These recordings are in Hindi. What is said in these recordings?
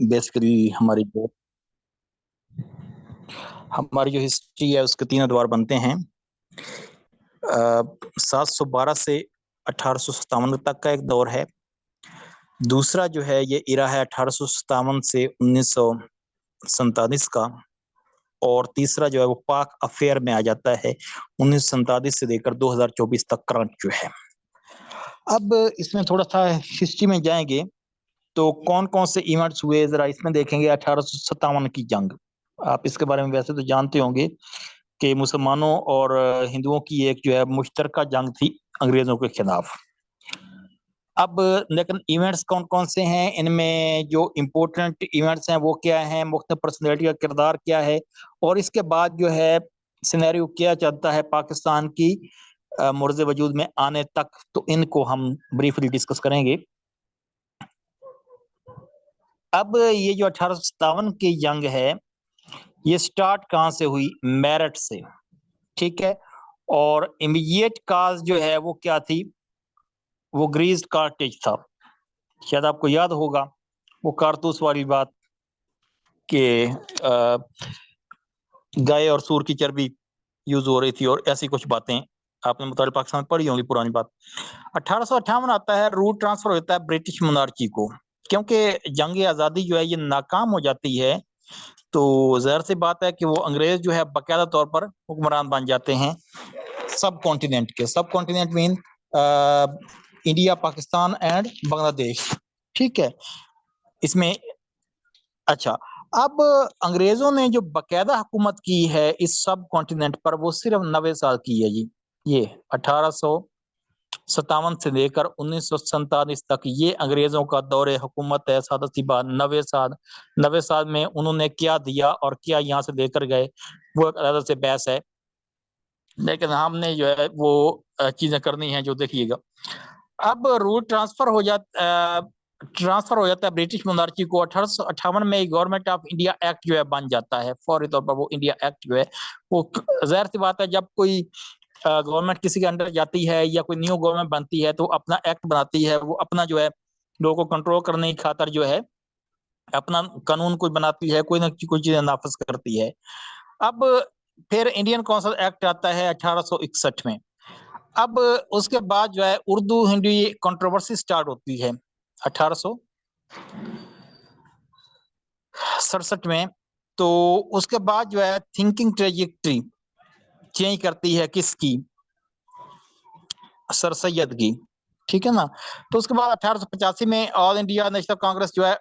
बेसिकली हमारी जो हिस्ट्री है उसके 3 अद्वार बनते हैं। 712 से 1857 तक का एक दौर है। दूसरा जो है ये इरा है 1857 से 1947 का, और तीसरा जो है वो पाक अफेयर में आ जाता है 1947 से लेकर 2024 तक करंट जो है। अब इसमें थोड़ा सा हिस्ट्री में जाएंगे तो कौन कौन से इवेंट्स हुए जरा इसमें देखेंगे। 1857 की जंग, आप इसके बारे में वैसे तो जानते होंगे कि मुसलमानों और हिंदुओं की एक जो है मुश्तरका जंग थी अंग्रेजों के खिलाफ। अब लेकिन इवेंट्स कौन कौन से हैं, इनमें जो इम्पोर्टेंट इवेंट्स हैं वो क्या हैं, मुख्तलिफ पर्सनैलिटी का किरदार क्या है, और इसके बाद जो है सिनेरियो क्या चलता है पाकिस्तान की मुर्ज़े वजूद में आने तक, तो इनको हम ब्रीफली डिस्कस करेंगे। अब ये जो 1857 की जंग है ये स्टार्ट कहाँ से हुई, मेरठ से, ठीक है। और इमीडिएट काज जो है वो क्या थी, वो ग्रीस्ड कार्टेज था। शायद आपको याद होगा वो कारतूस वाली बात कि गाय और सूर की चर्बी यूज हो रही थी और ऐसी कुछ बातें आपने मुताबिक पाकिस्तान में पढ़ी होंगी पुरानी बात। 1858 आता है, रूल ट्रांसफर होता है ब्रिटिश मोनार्ची को, क्योंकि जंग आज़ादी जो है ये नाकाम हो जाती है तो जाहिर सी बात है कि वो अंग्रेज जो है बाकायदा तौर पर हुक्मरान बन जाते हैं सब कॉन्टिनेंट के। सब continent mean India, Pakistan and Bangladesh, ठीक है। इसमें अच्छा, अब अंग्रेजों ने जो बाकायदा हुकूमत की है इस सब कॉन्टिनेंट पर वो सिर्फ 90 साल की है जी। ये 1857 से लेकर 1947 तक ये अंग्रेजों का दौरे हुकूमत है। सादा सी बात, 90 साल में उन्होंने क्या दिया और क्या यहाँ से लेकर गए वो एक अलग से बहस है, लेकिन हमने जो है वो चीजें करनी है जो देखिएगा। अब रूल ट्रांसफर हो जाता है ब्रिटिश मोनार्ची को। 1858 में गवर्नमेंट ऑफ इंडिया एक्ट जो है बन जाता है, फौरी तौर पर वो इंडिया एक्ट जो है वो, जाहिर सी बात है जब कोई गवर्नमेंट किसी के अंडर जाती है या कोई न्यू गवर्नमेंट बनती है तो अपना एक्ट बनाती है, वो अपना जो है लोगों को कंट्रोल करने की खातिर जो है अपना कानून कोई बनाती है, कोई ना कोई चीजें नाफिज करती है। अब फिर इंडियन काउंसिल एक्ट आता है 1861 में। अब उसके बाद जो है उर्दू हिंदी कंट्रोवर्सी स्टार्ट होती है 1867 में। तो उसके बाद जो है थिंकिंग ट्रेजेक्ट्री चेंज करती है किसकी, सर सैयद की, ठीक है ना। तो उसके बाद 1885 में ऑल इंडिया नेशनल कांग्रेस जो है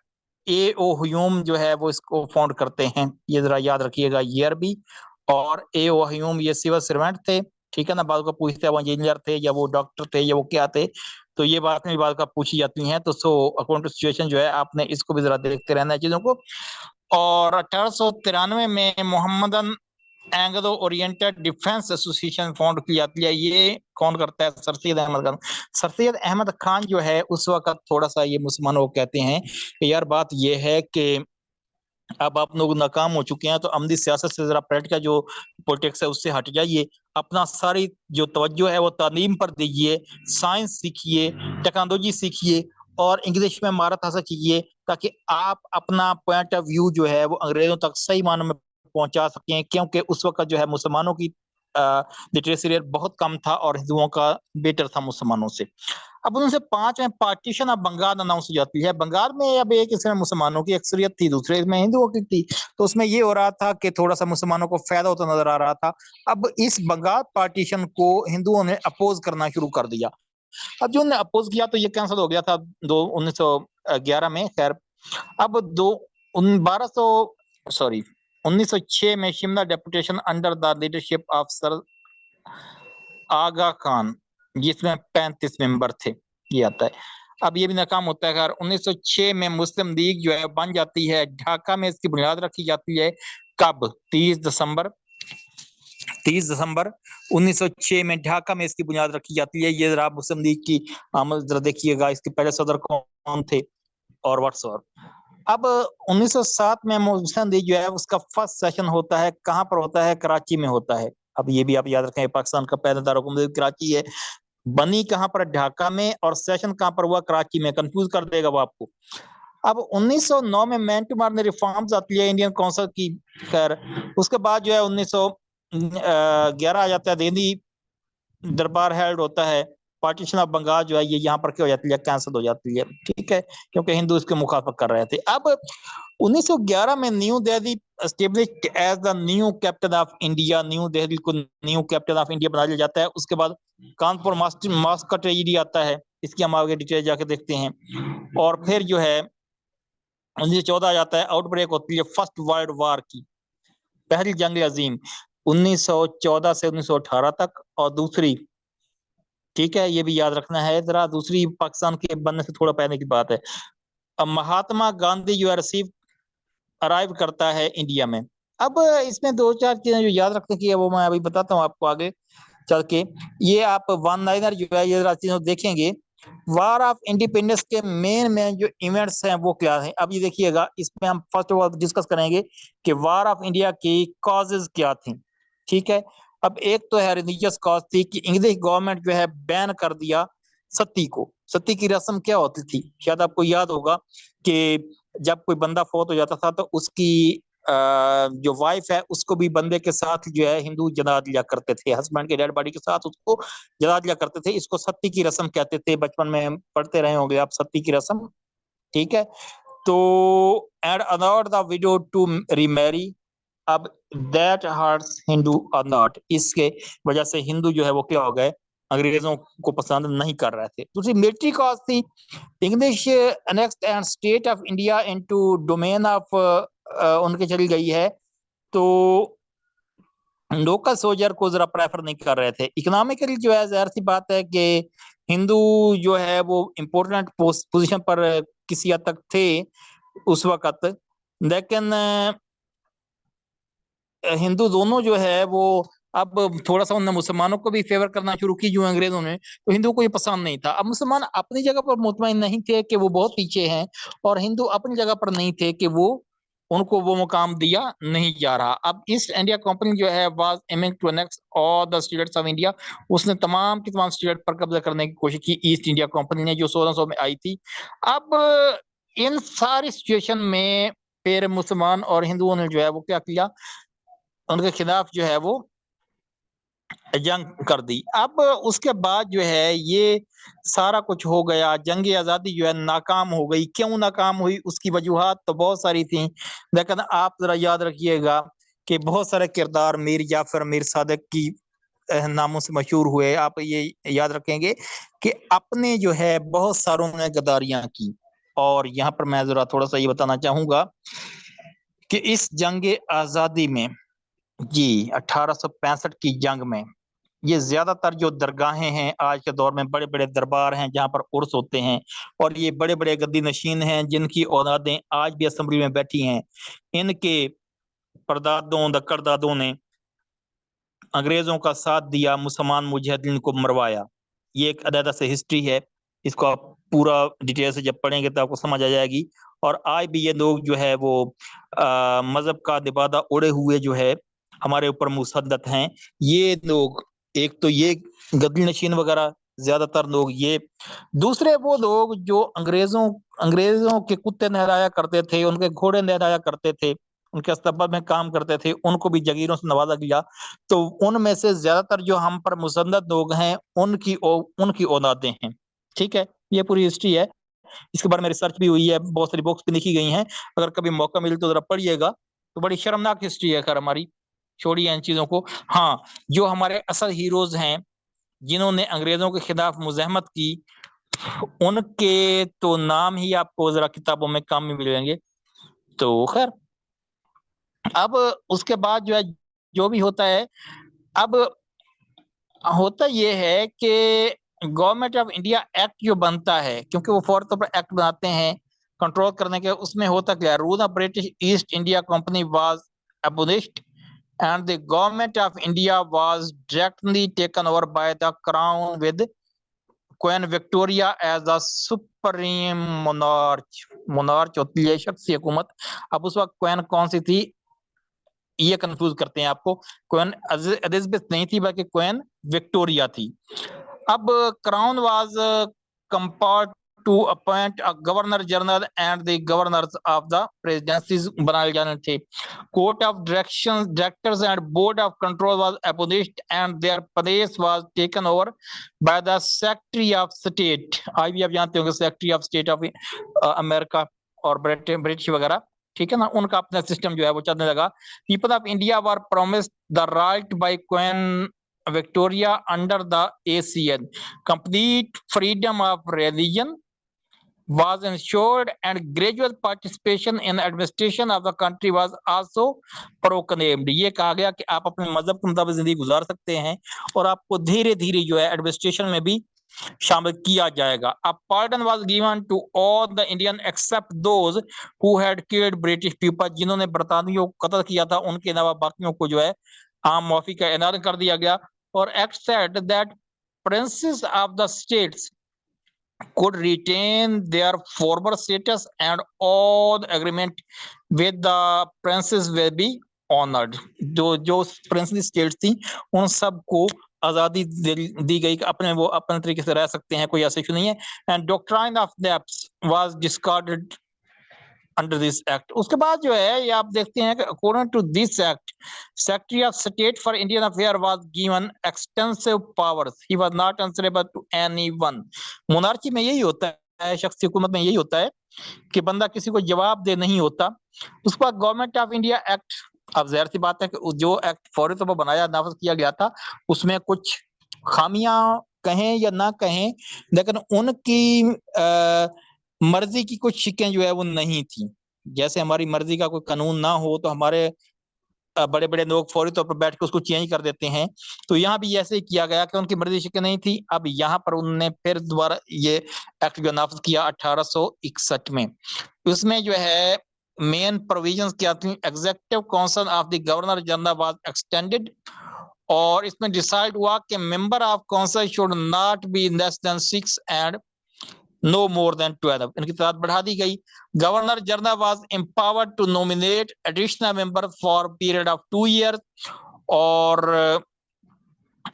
ए ओ ह्यूम जो है वो इसको फाउंड करते हैं, ये जरा याद रखिएगा ईयर भी। और ए ओ ह्यूम ये सिविल सर्वेंट थे, ठीक है ना। बाद को पूछते हैं वो इंजीनियर थे या वो डॉक्टर थे या वो क्या थे, तो ये बात में बात का पूछी जाती हैं। तो सो अकॉर्डिंग टू सिचुएशन जो है आपने इसको भी जरा देखते रहना है चीजों को। और 1893 में Mohammedan Anglo oriented defence association found की जाती है। ये कौन करता है, सर सैयद अहमद खान। सर सैयद अहमद खान जो है उस वक्त थोड़ा सा ये मुसलमानों को कहते हैं कि यार बात ये है कि अब आप लोग नाकाम हो चुके हैं तो अमली सियासत से जरा पॉलिटिक्स जो पॉलिटिक्स है उससे हट जाइए, अपना सारी जो तवज्जो है वो तालीम पर दीजिए, साइंस सीखिए, टेक्नोलॉजी सीखिए और इंग्लिश में महारत हासिल कीजिए, ताकि आप अपना पॉइंट ऑफ व्यू जो है वो अंग्रेजों तक सही मानों में पहुंचा सकें। क्योंकि उस वक्त जो है मुसलमानों की लिटरेसी रेट बहुत कम था और हिंदुओं का बेटर था मुसलमानों से। अब 1905 में पार्टीशन ऑफ बंगाल अनाउंस हो जाती है। बंगाल में अब एक इसमें मुसलमानों की अक्सरियत थी, दूसरे में हिंदुओं की थी, तो उसमें ये हो रहा था कि थोड़ा सा मुसलमानों को फायदा होता नजर आ रहा था। अब इस बंगाल पार्टीशन को हिंदुओं ने अपोज करना शुरू कर दिया। अब जो उन्होंने अपोज किया तो ये कैंसिल हो गया था 1911 में। खैर अब 1906 में Shimla deputation under the leadership of sir Aga Khan, जिसमें 35 मेंबर थे, ये आता है। अब ये भी नाकाम होता है। खैर 1906 में मुस्लिम लीग जो है बन जाती है। ढाका में इसकी बुनियाद रखी जाती है। कब, 30 दिसंबर 1906 में ढाका में इसकी बुनियाद रखी जाती है। ये जरा मुस्लिम लीग की आमद जरा देखिएगा, इसके पहले सदर कौन थे और व्हाट्सएप। अब 1907 में मुस्लिम लीग जो है उसका फर्स्ट सेशन होता है, कहाँ पर होता है, कराची में होता है। अब ये भी आप याद रखें, पाकिस्तान का पहला दारुल कराची है। बनी कहाँ पर, ढाका में, और सेशन कहाँ पर हुआ, कराची में। कंफ्यूज कर देगा वो आपको। अब 1909 में मैंटमार ने रिफॉर्म्स आती है इंडियन काउंसिल की। खैर उसके बाद जो है 1911 आ जाता है, दिल्ली दरबार हेल्ड होता है, पार्टीशन ऑफ बंगाल जो है ये यहाँ पर क्या हो जाती है, कैंसिल हो जाती है, ठीक है, क्योंकि हिंदू इसके मुखाफत कर रहे थे। अब 1911 में New Delhi established as the new capital of India, New Delhi को न्यू कैपिटल ऑफ इंडिया बना दिया जाता है। उसके बाद कानपुर मॉस्को ट्रेजेडी आता है, इसकी हम आगे डिटेल जाके देखते हैं। और फिर जो है 1914 आ जाता है, आउटब्रेक होती है फर्स्ट वर्ल्ड वॉर की, पहली जंग अजीम 1914 से 1918 तक, और दूसरी, ठीक है ये भी याद रखना है जरा, दूसरी पाकिस्तान के बनने से थोड़ा पहले की बात है। अब महात्मा गांधी जो है रिसीव अराइव करता है इंडिया में। अब इसमें दो चार चीजें जो याद रखने की है वो मैं अभी बताता हूँ आपको आगे चल के। ये आप वन लाइनर जो है ये चीजों देखेंगे। वार ऑफ इंडिपेंडेंस के मेन जो इवेंट्स हैं वो क्या है, अब ये देखिएगा, इसमें हम फर्स्ट ऑफ ऑल डिस्कस करेंगे कि वार ऑफ इंडिया की कॉजेज क्या थी, ठीक है। अब एक तो है रिलीजियस कॉज थी कि इंग्लिश गवर्नमेंट जो है बैन कर दिया सती को। सती की रस्म क्या होती थी, शायद आपको याद होगा कि जब कोई बंदा फौत हो जाता था तो उसकी जो वाइफ है उसको भी बंदे के साथ जो है हिंदू जला दिया करते थे, हस्बैंड के डेड बॉडी के साथ उसको जला दिया करते थे। इसको सती की रस्म कहते थे, बचपन में पढ़ते रहे होंगे आप सती की रस्म, ठीक है। तो and allowed the widow to remarry, अब दैट हर्ट्स हिंदू और नॉट, इसके वजह से हिंदू जो है वो क्या हो गए, अंग्रेजों को पसंद नहीं कर रहे थे। दूसरी मिलिट्री कॉज थी, English next and state of India into domain of उनके चली गई है, तो लोकल सोल्जर को जरा प्रेफर नहीं कर रहे थे। इकोनॉमिकली जो है जाहिर सी बात है कि हिंदू जो है वो इम्पोर्टेंट पोजीशन पर किसी हद तक थे उस वक्त, लेकिन हिंदू दोनों जो है वो अब थोड़ा सा उन्होंने मुसलमानों को भी फेवर करना शुरू की जो अंग्रेजों ने, तो हिंदू को ये पसंद नहीं था। अब मुसलमान अपनी जगह पर मुतमईन नहीं थे कि वो बहुत पीछे हैं, और हिंदू अपनी जगह पर नहीं थे कि वो उनको वो मुकाम दिया नहीं जा रहा। अब ईस्ट इंडिया कंपनी जो है was aiming to annex all the states of India, उसने तमाम की तमाम स्टेट पर कब्जा करने की कोशिश की, ईस्ट इंडिया कंपनी ने, जो 1600 में आई थी। अब इन सारी सिचुएशन में फिर मुसलमान और हिंदुओं ने जो है वो क्या किया, उनके खिलाफ जो है वो जंग कर दी। अब उसके बाद जो है ये सारा कुछ हो गया, जंग आजादी जो है नाकाम हो गई। क्यों नाकाम हुई, उसकी वजूहात तो बहुत सारी थी, लेकिन आप जरा याद रखिएगा कि बहुत सारे किरदार मीर जाफर, मीर सादिक की नामों से मशहूर हुए। आप ये याद रखेंगे कि अपने जो है बहुत सारों ने गद्दारियां की। और यहाँ पर मैं जरा थोड़ा सा ये बताना चाहूंगा कि इस जंग आजादी में, जी 1865 की जंग में, ये ज्यादातर जो दरगाहें हैं आज के दौर में, बड़े बड़े दरबार हैं जहां पर उर्स होते हैं, और ये बड़े बड़े गद्दी नशीन हैं जिनकी औलादें आज भी असेंबली में बैठी हैं, इनके परदादों दक्करदादों ने अंग्रेजों का साथ दिया, मुसलमान मुजाहिदीन को मरवाया। ये एक अलग से हिस्ट्री है, इसको आप पूरा डिटेल से जब पढ़ेंगे तो आपको समझ आ जाएगी। और आज भी ये लोग जो है वो मजहब का लिबादा ओढ़े हुए जो है हमारे ऊपर मुसद्दत हैं। ये लोग, एक तो ये गद्दी नशीन वगैरह ज्यादातर लोग ये, दूसरे वो लोग जो अंग्रेजों के कुत्ते नहलाया करते थे, उनके घोड़े नहलाया करते थे, उनके अस्तबल में काम करते थे, उनको भी जगीरों से नवाजा गया। तो उनमें से ज्यादातर जो हम पर मुसद्दत लोग हैं उनकी औलादें हैं, ठीक है। ये पूरी हिस्ट्री है, इसके बारे में रिसर्च भी हुई है, बहुत सारी बुक्स भी लिखी गई हैं, अगर कभी मौका मिले तो जरा पढ़िएगा। तो बड़ी शर्मनाक हिस्ट्री है खैर हमारी, छोड़िए इन चीजों को। हाँ, जो हमारे असल हीरोज हैं जिन्होंने अंग्रेजों के खिलाफ मुजाहमत की, उनके तो नाम ही आपको जरा किताबों में काम में मिलेंगे। तो खैर अब उसके बाद जो है जो भी होता है, अब होता ये है कि गवर्नमेंट ऑफ इंडिया एक्ट जो बनता है, क्योंकि वो फौरी तौर पर एक्ट बनाते हैं कंट्रोल करने के, उसमें होता क्या है, rule of British east India company was abolished and the government of India was directly taken over by the crown with Queen Victoria as the supreme monarch। monarch होती है शख्सी हुकूमत। अब उस वक्त क्वीन कौन सी थी ये कंफ्यूज करते हैं आपको, क्वीन एलिजाबेथ नहीं थी बल्कि क्वीन विक्टोरिया थी। अब crown was competent to appoint a governor general and the governors of the presidencies बनाए जाने थे. Court of directors and board of control was abolished and their place was taken over by the Secretary of State. आज भी आप जानते होंगे Secretary of State of America और ब्रिटिश वगैरह, ठीक है ना, उनका अपना सिस्टम जो है वो चलने लगा. People of India were promised the right by Queen Victoria under the ACN. Complete freedom of religion was ensured and gradual participation in administration of the country was also proclaimed. ये कहा गया कि आप अपने मजहब के मुताबिक जिंदगी गुजार सकते हैं और आपको धीरे धीरे जो है एडमिनिस्ट्रेशन में भी शामिल किया जाएगा. A pardon was given to all the Indian except those who had killed British people. जिन्होंने बरतानियों को कत्ल किया था उनके अलावा बाकियों को जो है आम माफी का ऐलान कर दिया गया. और act said that princes of the states could retain their former status and all agreement with the princes will be honored. जो princely states थी उन सबको आजादी दी गई कि अपने तरीके से रह सकते हैं, कोई ऐसा इशू नहीं है. And doctrine of lapse was discarded under this act. उसके बाद जो है ये आप देखते हैं कि according to this act secretary of state for Indian affair was given extensive powers. He was not answerable to anyone. Monarchy में यही होता है, शख्सी हुकूमत में यही होता है कि बंदा किसी को जवाब दे नहीं होता. उसके बाद गवर्नमेंट ऑफ इंडिया एक्ट, अब जाहिर सी बात है कि जो एक्ट फौरी तौर पर बनाया नाफिज किया गया था उसमें कुछ खामियां कहें या ना कहें, लेकिन उनकी मर्जी की कुछ शिकें जो है वो नहीं थी. जैसे हमारी मर्जी का कोई कानून ना हो तो हमारे बड़े बड़े लोग फौरी तौर पर बैठ के उसको चेंज कर देते हैं. तो यहाँ भी ऐसे ही किया गया कि उनकी मर्जी शिकें नहीं थी. अब यहाँ पर उन्होंने फिर दोबारा ये एक्ट जो नाफिज किया 1861 में. उसमें जो है मेन प्रोविजंस क्या थी. Executive council of the governor general was extended और इसमें डिसाइड हुआ कि member of council should not be less than 6 and no more than 12. इनकी तादाद बढ़ा दी गई. Governor general was empowered to nominate additional member for period of 2 years. और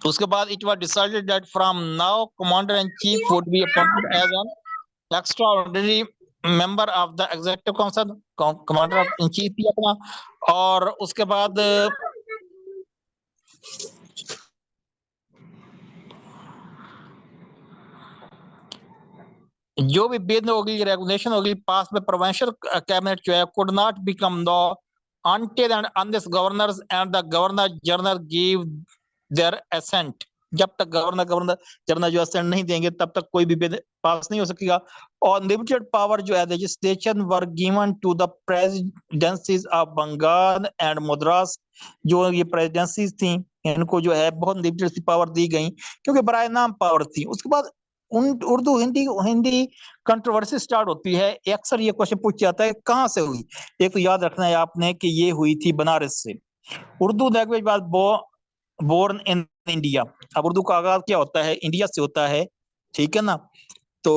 उसके बाद it was decided that from now commander in chief would be appointed as an extraordinary member of the executive council. Commander of in chief ही अपना. और उसके बाद जो भी बिल होगी, रेगुलेशन होगी पास में, प्रोविंशियल कैबिनेट जो है could not become law until and unless governors and the governor general give their assent. जब तक गवर्नर जनरल जो असेंट नहीं देंगे तब तक कोई भी बिल पास नहीं हो सकेगा. और लिमिटेड पावर जो है legislation were given to the presidencies of Bengal and Madras. जो ये प्रेसिडेंसीज थी इनको जो है बहुत लिमिटेड सी पावर दी गई क्योंकि बराए नाम पावर थी. उसके बाद उर्दू हिंदी कंट्रोवर्सी स्टार्ट होती है. अक्सर ये क्वेश्चन पूछ जाता है कहाँ से हुई. एक तो याद रखना है आपने कि ये हुई थी बनारस से. Urdu language was born in India. अब उर्दू का आगाज क्या होता है, इंडिया से होता है, ठीक है ना. तो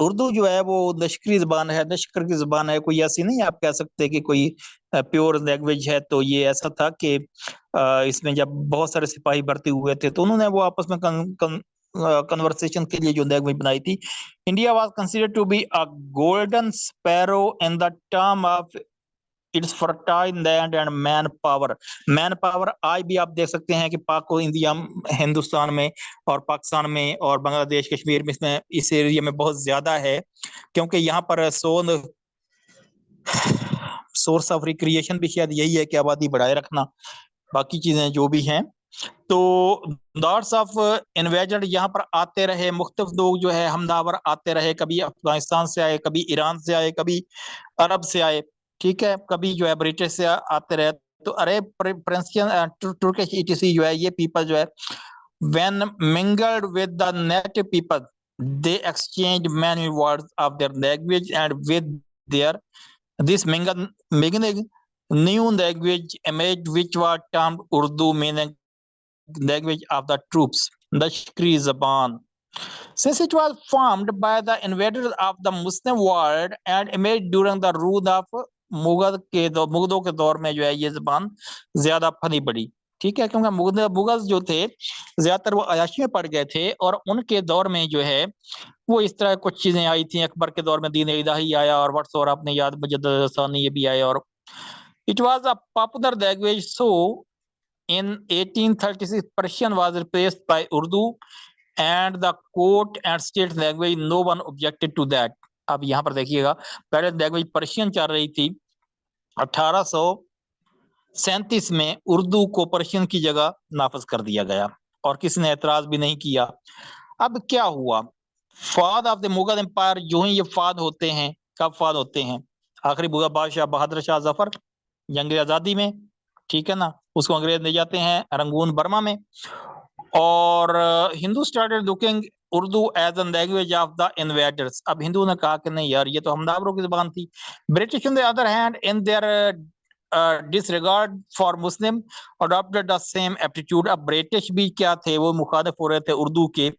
उर्दू जो है वो लश्करी जबान है, लश्कर की जबान है. कोई ऐसी नहीं आप कह सकते कि कोई प्योर लैंग्वेज है. तो ये ऐसा था कि इसमें जब बहुत सारे सिपाही भर्ती हुए थे तो उन्होंने वो आपस में कन्वर्सेशन के लिए जो लैंग्वेज बनाई थी. India was considered to be a golden sparrow in the term of its fertile land and man power. Man power आज भी आप देख सकते हैं कि पाक को इंडिया, हिंदुस्तान में और पाकिस्तान में और बांग्लादेश कश्मीर में इसमें इस एरिया में बहुत ज्यादा है क्योंकि यहाँ पर सोर्स ऑफ रिक्रिएशन भी शायद यही है कि आबादी बढ़ाए रखना, बाकी चीजें जो भी हैं. तो लॉर्ड्स ऑफ इन्वेजर यहाँ पर आते रहे, मुख्तलिफ लोग जो है हमलावर आते रहे. कभी अफगानिस्तान से आए, कभी ईरान से आए, कभी अरब से आए, ठीक है, कभी जो है ब्रिटिश से आते रहे. तो अरब प्रिंसियन तुर्किश ईटीसी जो है ये पीपल जो है when mingled with the native people they exchanged many words of their language and with their this mingling new language emerged which was termed Urdu, meaning language of the troops, Lashkari Zaban. Since it was formed by the invaders of the Muslim world and emerged during the rule of मुगलों के दौर में जो है ये जबान ज्यादा फली पड़ी. ठीक है, क्योंकि मुगल जो थे ज्यादातर वो अयाशी में पड़ गए थे, और उनके दौर में जो है वो इस तरह कुछ चीजें आई थी। अकबर के दौर में दीन इलाही आया, और वट्स, और आपने याद मुजद्दद सानी ये भी आया, और it was a popular language. So in 1836 Persian was replaced by Urdu and the court and state language, no one objected to that. अब यहाँ पर देखिएगा, पहले लैंग्वेज पर्शियन चल रही थी, 1837 में उर्दू को पर्शियन की जगह नाफज कर दिया गया, और किसी ने एतराज भी नहीं किया। अब क्या हुआ, fall of the Mughal empire, जो ही ये फाद होते हैं, कब फाद होते हैं, आखिरी मुगल बादशाह बहादुर शाह जफर जंग आजादी में, ठीक है ना, उसको अंग्रेज ले जाते हैं रंगून बर्मा में। और Hindu started looking Urdu as an language of the invaders. अब हिंदू ने कहा कि नहीं यार, ये तो हमलावरों की जुबान थी। British in the other hand in their disregard for Muslim adopted the same aptitude. अब ब्रिटिश भी क्या थे, वो मुखालिफ हो रहे थे उर्दू के,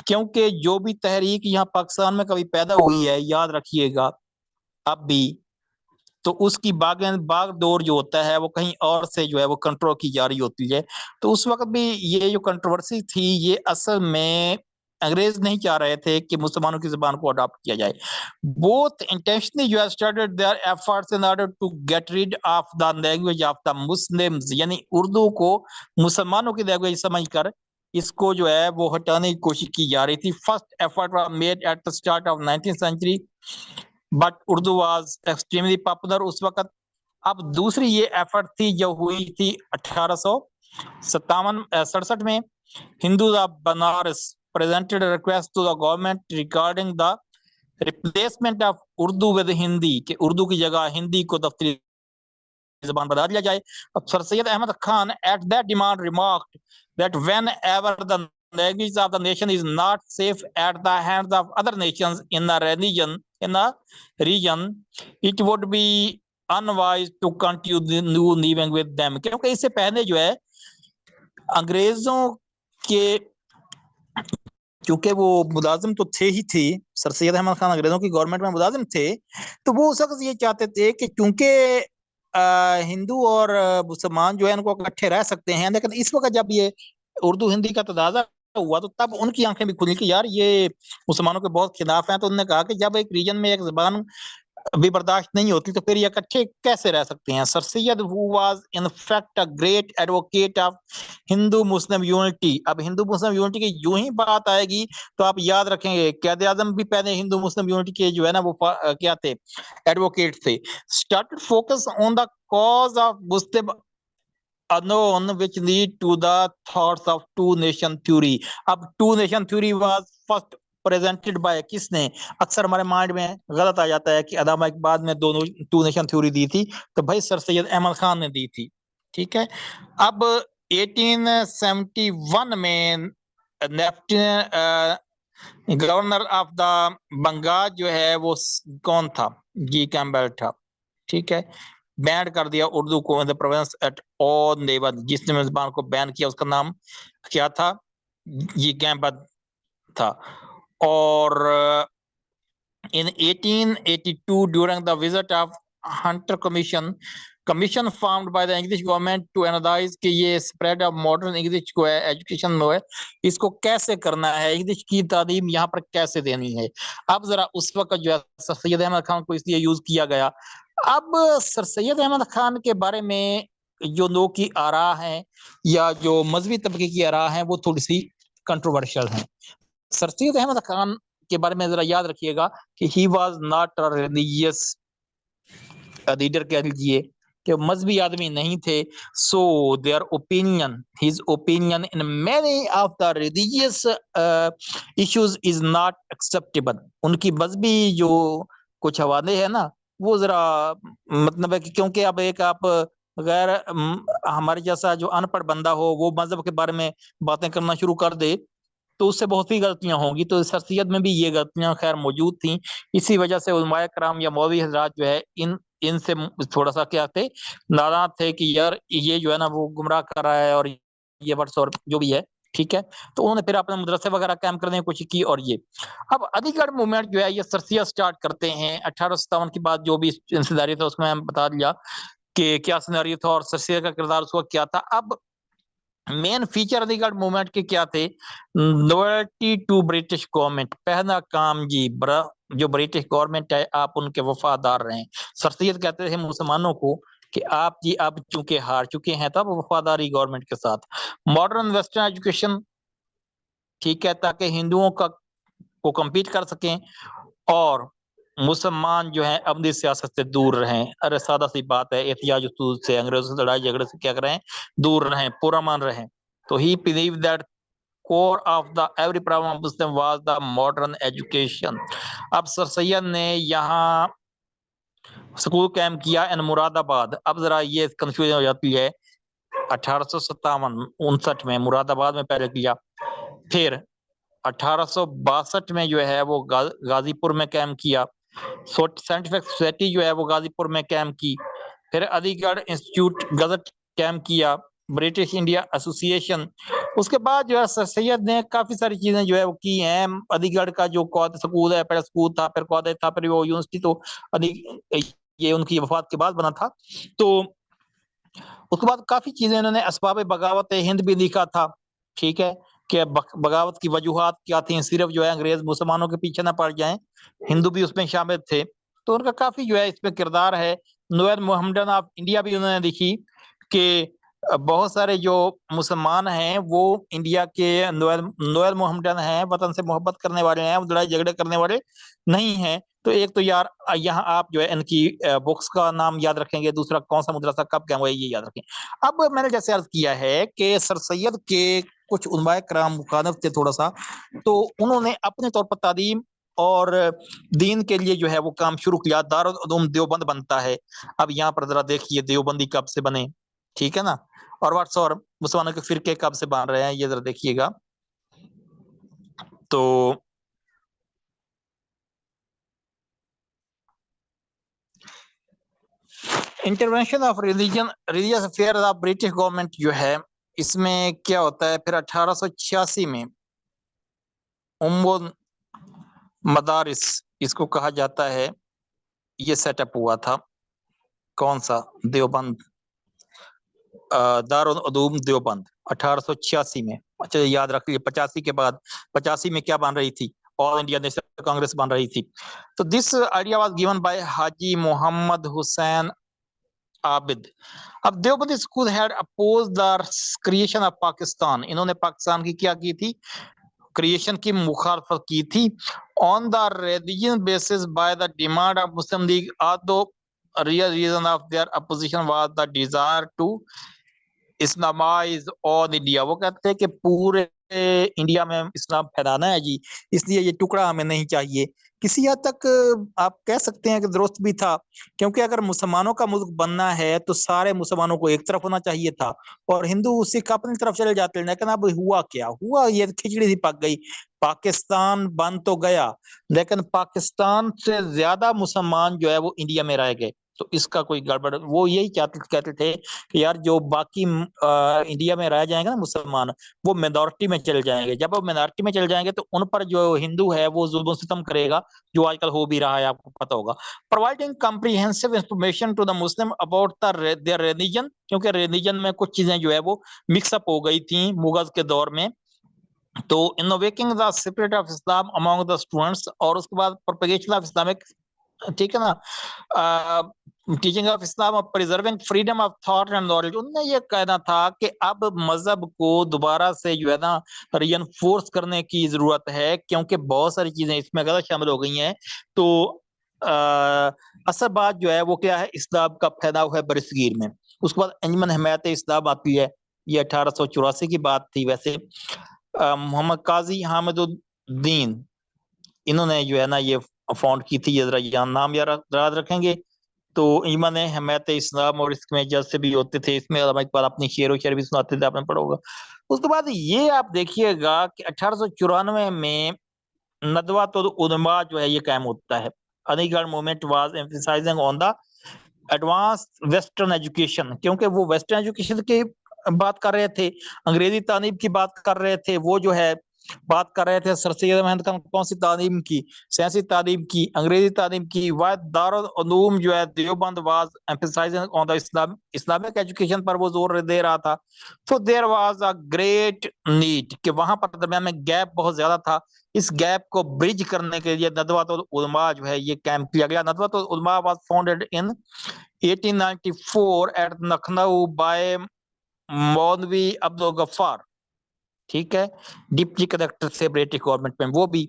क्योंकि जो भी तहरीक यहाँ पाकिस्तान में कभी पैदा हुई है, याद रखिएगा अब भी, तो उसकी बागडोर जो होता है वो कहीं और से जो है वो कंट्रोल की जा रही होती है। तो उस वक्त भी ये जो कंट्रोवर्सी थी, ये असल में अंग्रेज नहीं चाह रहे थे कि मुसलमानों की जुबान को अडॉप्ट किया जाए। Both intentionally you have started their efforts in order to get rid of the language of the Muslims, यानी उर्दू को मुसलमानों की लैंग्वेज समझकर इसको जो है वो हटाने की कोशिश की जा रही थी। First effort was made at the start of 19th century, but Urdu was extremely popular उस वक्त। अब दूसरी ये एफर्ट थी जो हुई थी 1867 में। Hindus of Banaras presented request to the government regarding the replacement of Urdu with Hindi, कि उर्दू की जगह हिंदी को दफ्तरी जबान बना दिया जाए। अब Sir Syed Ahmad Khan at that demand remarked that whenever the language of the nation is not safe at the hands of other nations in the region, it would be unwise to continue living with them। क्योंकि इससे पहले जो है अंग्रेजों के, क्योंकि वो मुलाजिम तो थे ही थे, सर सैयद अहमद खान अंग्रेजों की गवर्नमेंट में मुलाजिम थे, तो वो उस वक्त ये चाहते थे कि चूंकि हिंदू और मुसलमान जो है उनको इकट्ठे रह सकते हैं, लेकिन इस वक्त जब ये उर्दू हिंदी का तनाज़ा हुआ तो तब उनकी आंखें भी खुली कि यार ये मुसलमानों के बहुत खिलाफ हैं। तो उन्होंने कहा कि जब एक रीजन में एक जुबान भी बर्दाश्त नहीं होती तो फिर ये इकट्ठे कैसे रह सकते हैं। Sir Syed who was in fact a great advocate of Hindu Muslim unity. अब हिंदू मुस्लिम यूनिटी की यूं ही बात आएगी तो आप याद रखेंगे कायद आजम भी पहले हिंदू मुस्लिम यूनिटी के जो है ना वो क्या थे, एडवोकेट थे। Started focus on the cause of Muslim unknown which lead to the thoughts of two nation theory। अब two nation theory was first presented by किसने, अक्सर हमारे माइंड में गलत आ जाता है कि अल्लामा इकबाल ने दोनों टू नेशन थ्योरी दी थी, तो भाई सर सैयद अहमद खान ने दी थी। ठीक है, अब 1871 में गवर्नर ऑफ द बंगाल जो है वो कौन था, जी कैम्पबेल था। ठीक है, बैन कर दिया उर्दू को in the province at all level. जिसने जुबान को बैन किया उसका नाम क्या था, ये कैम्पबेल था। और in 1882 during the visit of Hunter commission formed by the English government to analyze कि ये spread of modern English को है एजुकेशन में है, इसको कैसे करना है, इंग्लिश की तालीम यहाँ पर कैसे देनी है। अब जरा उस वक्त जो है सर सैयद अहमद खान को इसलिए यूज किया गया। अब सर सैयद अहमद खान के बारे में जो लोग की आरा हैं या जो मजहबी तबके की आरा हैं वो थोड़ी सी कंट्रोवर्शियल हैं। सर सैयद अहमद खान के बारे में जरा याद रखिएगा कि ही was not a religious leader, कह लीजिए कि मजहबी आदमी नहीं थे। So their opinion, his opinion in many of the religious issues is not acceptable. उनकी मजहबी जो कुछ हवाले है ना वो जरा मतलब है कि क्योंकि अब एक आप गैर हमारे जैसा जो अनपढ़ बंदा हो वो मजहब के बारे में बातें करना शुरू कर दे तो उससे बहुत ही गलतियां होंगी। तो सर सैयद में भी ये गलतियां खैर मौजूद थी। इसी वजह से उलमाए कराम या मौलवी हजरात जो है इनसे थोड़ा सा क्या थे, नाराज थे कि यार ये जो है ना वो गुमराह कर रहा है और ये वर्ड्स और जो भी है। ठीक है, तो उन्होंने फिर अपने मदरसे वगैरह कायम करने की कोशिश की। और ये अब अलीगढ़ मूवमेंट जो है ये सर सैयद स्टार्ट करते हैं 1857 के बाद। जो भी इंसिदारी था उसमें हम बता दिया कि क्या सिनेरियो था और सर सैयद का किरदार उसका क्या था। अब मेन फीचर अलीगढ़ मूवमेंट के क्या थे? लॉयल्टी टू ब्रिटिश गवर्नमेंट, पहला काम जी जो ब्रिटिश गवर्नमेंट है आप उनके वफादार रहें। सर सैयद कहते थे मुसलमानों को कि आप जी अब चूंकि हार चुके हैं तब वफादारी गवर्नमेंट के साथ। मॉडर्न वेस्टर्न एजुकेशन, ठीक है, ताकि हिंदुओं को कम्पीट कर सकें और मुसलमान जो है अपनी सियासत से दूर रहें। अरे सादा सी बात है, एहतियाज उसूल से, अंग्रेजों से लड़ाई झगड़े से क्या करें, दूर रहें, पुरअमन रहें। तो ही believe that core of the every problem Muslim was the modern education। अब सर सैयद ने यहाँ स्कूल कैंप किया इन मुरादाबाद। अब जरा ये कंफ्यूजन हो जाती है, 1857-59 में मुरादाबाद में पहले किया, फिर 1862 में जो है वो गाजीपुर में कैंप किया, साइंटिफिक सोसाइटी जो है वो गाजीपुर में कैंप की, फिर अलीगढ़ इंस्टीट्यूट गजट कैंप किया, ब्रिटिश इंडिया एसोसिएशन। उसके बाद जो है सर सैयद ने काफी सारी चीजें जो है वो की हैं। अलीगढ़ का जो कौद स्कूल है, पहले स्कूल था, फिर कॉलेज था, फिर वो यूनिवर्सिटी, तो ये उनकी वफात के बाद बना था। तो उसके बाद काफी चीजें इन्होंने असबाब बगावत हिंद भी लिखा था, ठीक है, कि बगावत की वजूहात क्या थी, सिर्फ जो है अंग्रेज मुसलमानों के पीछे ना पड़ जाएं, हिंदू भी उसमें शामिल थे। तो उनका काफी जो है इसमें किरदार है। नोएल मोहम्मदन ऑफ इंडिया भी उन्होंने लिखी कि बहुत सारे जो मुसलमान हैं वो इंडिया के नोएल मोहम्मदन हैं, वतन से मोहब्बत करने वाले हैं, लड़ाई झगड़े करने वाले नहीं हैं। तो एक तो यार यहाँ आप जो है इनकी बुक्स का नाम याद रखेंगे, दूसरा कौन सा मदरसा कब क्या हुआ ये याद रखें। अब मैंने जैसे अर्ज किया है कि सर सैयद के कुछ उलमाए कराम मुखालिफ थे थोड़ा सा, तो उन्होंने अपने तौर पर तालीम और दीन के लिए जो है वो काम शुरू किया। दारुल उलूम देवबंद बनता है। अब यहाँ पर जरा देखिए देवबंदी कब से बने, ठीक है ना, और व्हाट्स और मुसलमानों के फिरके कब से बन रहे हैं ये जरा देखिएगा। तो intervention of religious affair of British government जो है, इसमें क्या होता है, फिर 1886 में उम्मुल मदारिस इसको कहा जाता है, ये सेटअप हुआ था। कौन सा? देवबंद, दारुल उलूम देवबंद 1886 में। अच्छा याद रख लीजिए, 85 के बाद, 85 में क्या बन रही थी? ऑल इंडिया नेशनल कांग्रेस बन रही थी। तो this idea was given by Haji Mohammad Hussain Abid. अब Deobandi school had oppose the creation of Pakistan, इन्होंने पाकिस्तान की क्या की थी? क्रिएशन की मुखालफत की थी। On the religion basis by the demand of Muslim league, although real reason of their opposition was the desire to Islamise all India. वो कहते हैं कि पूरे इंडिया में इस्लाम फैलाना है जी, इसलिए ये टुकड़ा हमें नहीं चाहिए। किसी हद तक आप कह सकते हैं कि दुरुस्त भी था, क्योंकि अगर मुसलमानों का मुल्क बनना है तो सारे मुसलमानों को एक तरफ होना चाहिए था और हिंदू सिख अपनी तरफ चले जाते। लेकिन अब हुआ क्या हुआ, ये खिचड़ी सी पक गई। पाकिस्तान बन तो गया, लेकिन पाकिस्तान से ज्यादा मुसलमान जो है वो इंडिया में रह गए। तो इसका कोई गड़बड़, वो यही कहते थे कि यार जो बाकी इंडिया में रह जाएंगे ना मुसलमान, वो मेजॉरिटी में चले जाएंगे। जब वो मेजॉरिटी में चले जाएंगे तो उन पर जो हिंदू है वो जुल्म सितम करेगा, जो आजकल हो भी रहा है, आपको पता होगा। Providing comprehensive information to the Muslim about their religion, क्योंकि रिलीजन में कुछ चीजें जो है वो मिक्सअप हो गई थी मुगल के दौर में। तो innovating the spirit of Islam among the students, और उसके बाद प्रोपेगेशन ऑफ इस्लामिक, ठीक है ना, टीचिंग ऑफ इस्लाम और preserving freedom of thought and knowledge. उनने ये कहना था कि अब मजहब को दोबारा से जो है ना रियनफोर्स करने की जरूरत है, क्योंकि बहुत सारी चीजें इसमें गलत शामिल हो गई हैं। तो असल बात जो है वो क्या है, इस्लाम का फैलाव है बरसगीर में। उसके बाद अंजुमन हिमायत इस्लाम आती है, ये 1884 की बात थी। वैसे मोहम्मद काजी हामिदुद्दीन, इन्होंने जो है ना ये फाउंड की थी, ये जरा नाम याद रखेंगे। तो ईमान हमायत इस्लाम और इसमें जैसे भी होते थे, इसमें इकबाल अपनी शेर व शेर भी सुनाते थे, आपने पढ़ा होगा। उसके बाद ये आप देखिएगा कि 1894 में नदवातुल उलमा जो है ये कायम होता है। Aligarh movement was emphasizing on the advance western education, क्योंकि वो वेस्टर्न एजुकेशन की बात कर रहे थे, अंग्रेजी तालीम की बात कर रहे थे। वो जो है बात कर रहे थे सर सैयद अहमद खान कौन सी तालीम की, सियासी तालीम की, अंग्रेजी तालीम की। वाय दारुल उलूम जो है Deoband was emphasizing on the Islamic education पर वो जोर दे रहा था। तो there was a great need कि वहां पर दरमियान में गैप बहुत ज्यादा था। इस गैप को ब्रिज करने के लिए नदवतुल उलमा जो है ये कैंप किया गया। Nadwatul Ulama was founded in 1894 at Lucknow by Maulvi Abdul Ghaffar, ठीक है, डिप्टी कलेक्टर से ब्रिटिश गवर्नमेंट में वो भी।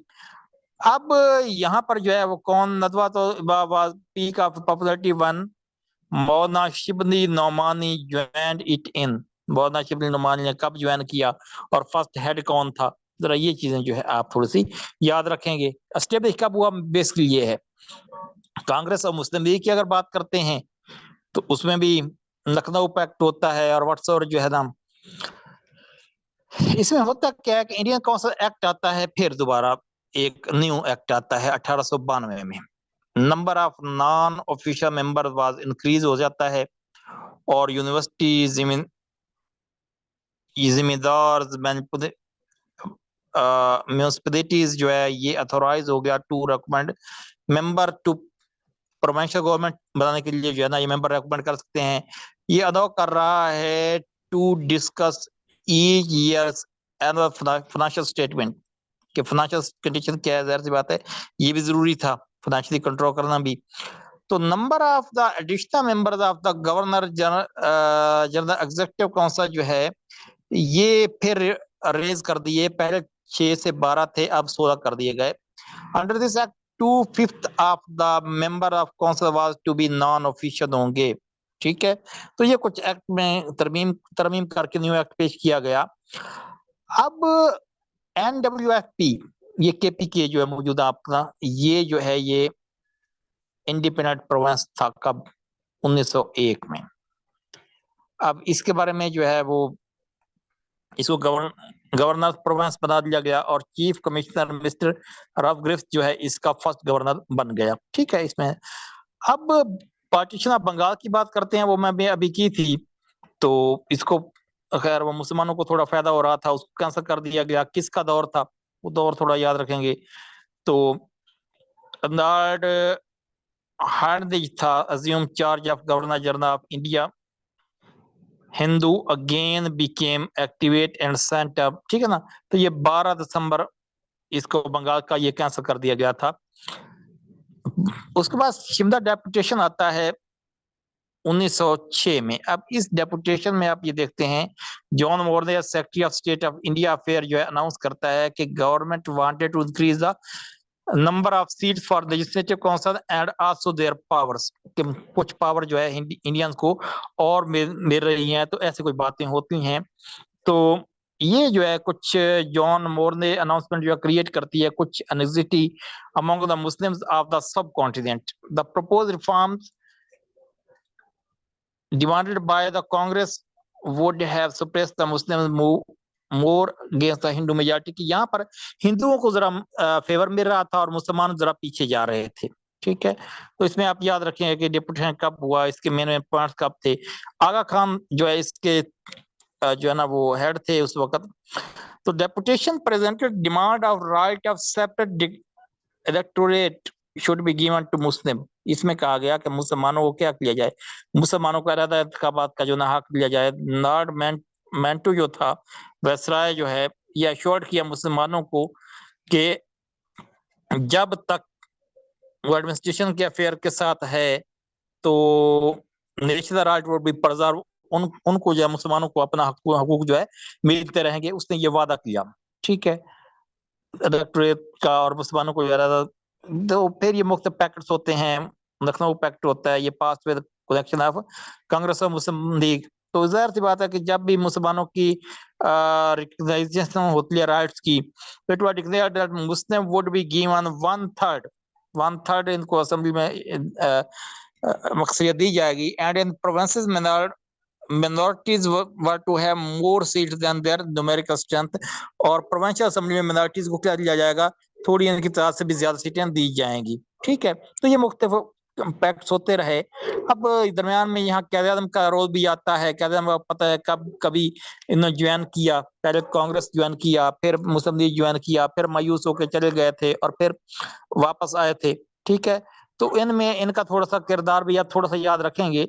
अब यहाँ पर जो है वो कौन नदवा तो peak of popularity one Maulana Shibli Nomani joined it in. मौलाना शिबली नौमानी ने कब ज्वाइन किया और फर्स्ट हेड कौन था, जरा ये चीजें जो है आप थोड़ी सी याद रखेंगे। स्टेब्लिश कब हुआ, बेसिकली ये है। कांग्रेस और मुस्लिम लीग की अगर बात करते हैं तो उसमें भी लखनऊ पैक्ट होता है और व्हाट्सएवर जो है ना, इसमें होता क्या है कि इंडियन काउंसिल एक्ट आता है, फिर दोबारा एक न्यू एक्ट आता है 1892 में। Number of non official member was increase हो जाता है और यूनिवर्सिटी जिम्मेदार म्यूनिसिपैलिटीज जो है ये अथोराइज हो गया to recommend member to provincial government बनाने के लिए जो है ना ये मेंबर रिकमेंड कर सकते हैं। ये अलाउ कर रहा है to discuss each years annual financial statement कि फाइनेंशियल कंडीशन क्या है, जाहिर सी बात है ये भी जरूरी था फाइनेंशियली कंट्रोल करना भी। तो number of the additional members of the governor general executive council जो है ये फिर रेज कर दिए, पहले 6 से 12 थे अब 16 कर दिए गए। Under this act 2/5 of the member of council was to be non official होंगे, ठीक है। तो ये कुछ एक्ट में तरमीम करके न्यू एक्ट पेश किया गया। अब NWFP ये KPK जो है मौजूदा आपका ये जो है ये इंडिपेंडेंट प्रोविंस था कब, 1901 में। अब इसके बारे में जो है वो इसको गवर्नर प्रोविंस बना दिया गया और chief commissioner mister rough Griffith जो है इसका फर्स्ट गवर्नर बन गया, ठीक है। इसमें अब पार्टीशन ऑफ बंगाल की बात करते हैं, वो मैं भी अभी की थी। तो इसको खैर वो मुसलमानों को थोड़ा फायदा हो रहा था, उसको कैंसिल कर दिया गया। किसका दौर था वो दौर थोड़ा याद रखेंगे। तो लॉर्ड हार्डिंज था assume charge of governor general of India. Hindu again became activate and sent up, ठीक है ना। तो ये 12 दिसंबर इसको बंगाल का ये कैंसिल कर दिया गया था। उसके बाद शिमला डेपुटेशन आता है 1906 में। अब इस डेपुटेशन में आप ये देखते हैं John Morley secretary of state of India affair जो है अनाउंस करता है कि government wanted to increase the number of seat for legislative council and also their powers, कुछ पावर जो है इंडियंस को और मिल रही हैं। तो ऐसी कोई बातें होती हैं। तो ये जो है कुछ जॉन मोर ने अनाउंसमेंट जो है क्रिएट करती है कुछ anxiety among the Muslims of the sub continent. The proposed reforms demanded by the Congress would have suppressed the Muslims more against the Hindu majority कि यहाँ पर हिंदुओं को जरा फेवर मिल रहा था और मुसलमान जरा पीछे जा रहे थे, ठीक है। तो इसमें आप याद रखें कि डेपुटेशन कब हुआ, इसके मेन पॉइंट्स कब थे। आगा खान जो है इसके जो है ना वो हेड थे उस वक्त। तो deputation presented demand of right of separate electorate should be given to Muslim. इसमें कहा गया कि मुसलमानों को क्या किया जाए, मुसलमानों को इरादा इंतखाबात का जो ना हक दिया जाए। लॉर्ड मेंटू जो था वैसराय जो है ये अश्योर्ड किया मुसलमानों को कि जब तक वो एडमिनिस्ट्रेशन के अफेयर के साथ है तो national right would be preserve, उनको जो है मुसलमानों को अपना हकूक जो है मिलते रहेंगे। उसने ये वादा किया, ठीक है, इलेक्टोरेट का और मुसलमानों को इरादा। तो फिर ये मुख्तलिफ पैक्ट्स होते हैं, लखनऊ पैक्ट होता है, ये पास विद कलेक्शन ऑफ कांग्रेस और मुस्लिम लीग। तो जाहिर सी बात है कि जब भी मुसलमानों की रिकग्नाइजेशन होती है राइट्स की, तो it was declared that Muslim would be given 1/3 इनको असेंबली में मकसदियत दी जाएगी। And in provinces minorities were to have more seats than their numerical strength, और प्रोविंशियल असेंबली में मिनॉरिटीज को क्या दिया जाएगा, थोड़ी इनकी तादाद से भी ज्यादा सीटें दी जाएंगी, ठीक है। तो ये मुख्तलिफ पैक्ट्स होते रहे। अब दरमियान में यहाँ क़ायद-ए-आज़म का रोल भी आता है। क़ायद-ए-आज़म को पता है कब कभी इन्होंने ज्वाइन किया, पहले कांग्रेस ज्वाइन किया, फिर मुस्लिम लीग ज्वाइन किया, फिर मायूस होके चले गए थे और फिर वापस आए थे, ठीक है? तो इनमें इनका थोड़ा-सा किरदार भी आप थोड़ा-सा याद रखेंगे,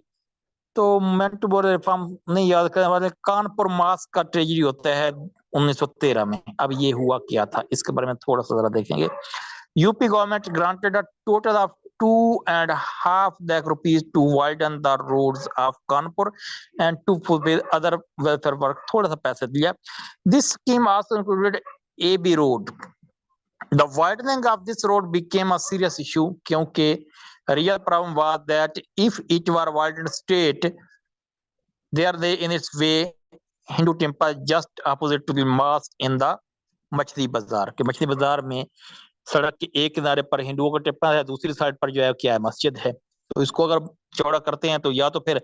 तो मेंट बोर्ड रिफॉर्म नहीं याद करने वाले, कानपुर मॉस्क का ट्रेजेडी होता है 1913 में। अब ये हुआ क्या था? इसके बारे में थोड़ा-सा ज़रा देखेंगे। UP government granted a total of 2.5 lakh rupees to widen the roads of Kanpur and to fulfill other welfare work. थोड़ा सा पैसे दिया। This scheme also included AB road. The widening of this road became a serious issue क्योंकि real problem was that if it were widened straight, there lay in its way Hindu temple just opposite to the mosque in the मछली बाजार। के मछली बाजार में सड़क के एक किनारे पर हिंदुओं का टेम्पल है, दूसरी साइड पर जो है क्या है, मस्जिद है। तो इसको अगर चौड़ा करते हैं तो या तो फिर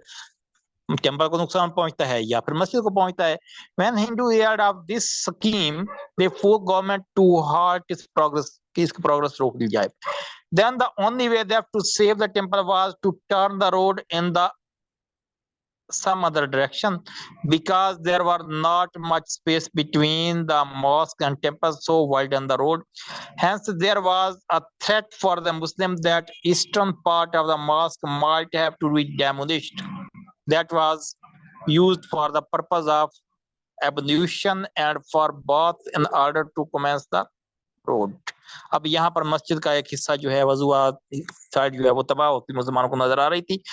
टेम्पल को नुकसान पहुंचता है या फिर मस्जिद को पहुंचता है। When Hindu heard of this scheme, they forced government to halt its progress, कि इसकी प्रोग्रेस रोक दी जाए। Then the only way left to save the temple was to turn the road in the some other direction, because there were not much space between the mosque and temple, so widen the road. Hence there was a threat for the Muslim that eastern part of the mosque might have to be demolished. That was used for the purpose of ablution and for bath in order to commence the road. अब यहाँ पर मस्जिद का एक हिस्सा जो है वजुआ साइड जो है वो तबाह होती मुसलमानों को नजर आ रही थी।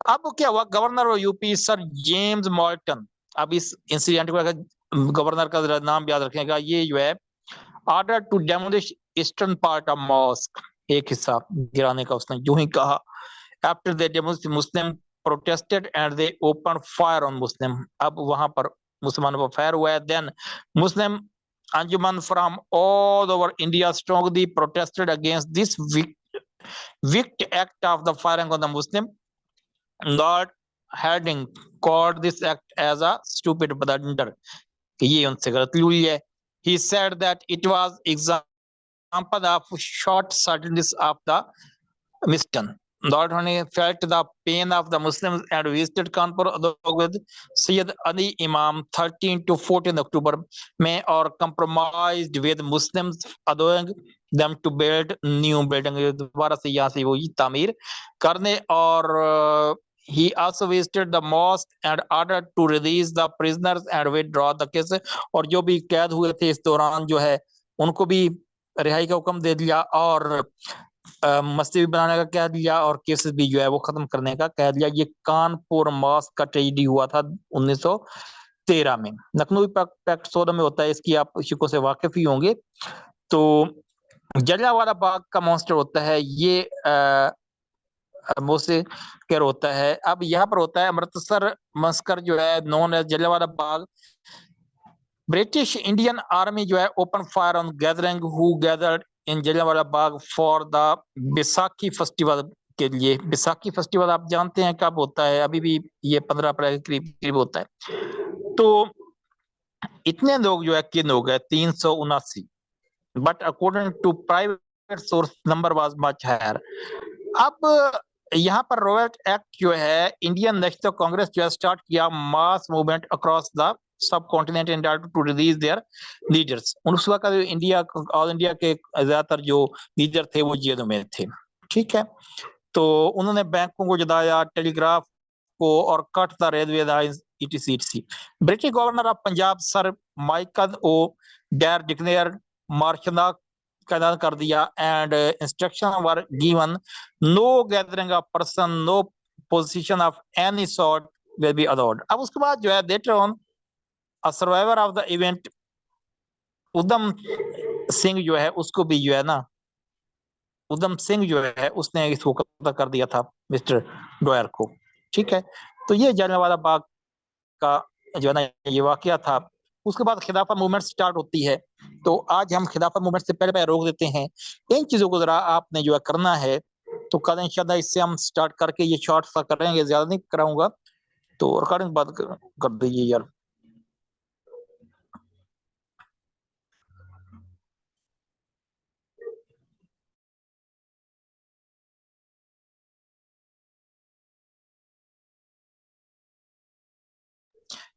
अब क्या हुआ, governor of UP sir James Morton, अब इस इंसिडेंट को गवर्नर का जरा नाम याद रखेगा, ये जो है order to demolish eastern part of mosque, एक हिस्सा गिराने का उसने यूं ही कहा। After they demolish Muslim protested and they open fire on Muslim, अब वहां पर मुसलमानों पर फायर हुआ है। Then Muslim Anjuman from all over India strongly protested against this wicked act of the firing on the Muslim. Lord Harding called this act as a stupid blunder, कि ये उनसे गलती हुई है। He said that it was example of short-sightedness of the Miston. Lord Harding felt the pain of the Muslims and visited Kanpur along with Sayyid Ali Imam 13 to 14 October में और compromised with Muslims, allowing them to build new building, दोबारा से यहाँ से वो तामीर करने। और he also visited the mosque and ordered to release the prisoners and withdraw the case, और जो भी कैद हुए थे इस दौरान जो है उनको भी रिहाई का हुक्म दे दिया और मस्जिद भी बनाने का कह दिया और केसेस भी जो है वो खत्म करने का कह दिया। ये कानपुर मॉस्क का ट्रेजेडी हुआ था 1913 में। लखनऊ पैक्ट 16 में होता है, इसकी आप शिकों से वाकिफ ही होंगे। तो जलियांवाला बाग का मॉन्स्टर होता है ये मोसेकर होता है। अब यहाँ पर होता है अमृतसर मस्कर जो है known as Jallianwala Bagh. British Indian army जो है open fire on gathering who gathered in Jallianwala Bagh for the Baisakhi festival के लिए। बैसाखी फेस्टिवल आप जानते हैं कब होता है, अभी भी ये 15 अप्रैल के करीब करीब होता है। तो इतने लोग जो है किन हो गए 379, but according to private source number was much higher. अब यहाँ पर रॉयल्ट एक्ट जो है इंडियन नेशनल कांग्रेस जो है स्टार्ट किया mass movement across the subcontinent in order to release their leaders. उस वक्त इंडिया ऑल इंडिया के ज्यादातर जो लीडर थे वो जेलों में थे, ठीक है। तो उन्होंने बैंकों को जलाया, टेलीग्राफ को, और cut the railway lines etc. British governor of Punjab sir Michael O'Dwyer declare martial का ऐलान कर दिया and instruction were given no gathering of person, no position of any sort will be allowed. अब उसके बाद जो है later on a survivor of the event Udham Singh जो है उसको भी जो है ना, उधम सिंह जो है उसने इसको कत्ल कर दिया था मिस्टर डॉयर को, ठीक है। तो ये जलियांवाला बाग का जो है ना ये वाकया था। उसके बाद खिलाफत मूवमेंट स्टार्ट होती है। तो आज हम खिलाफत मूवमेंट से पहले रोक देते हैं। इन चीजों को जरा आपने जो है करना है, तो कल इंशाल्लाह इससे हम स्टार्ट करके ये शॉर्ट सा करेंगे, ज्यादा नहीं कराऊंगा। तो रिकॉर्डिंग बात कर दीजिए यार।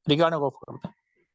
रिकॉर्डिंग ऑफ कर दो।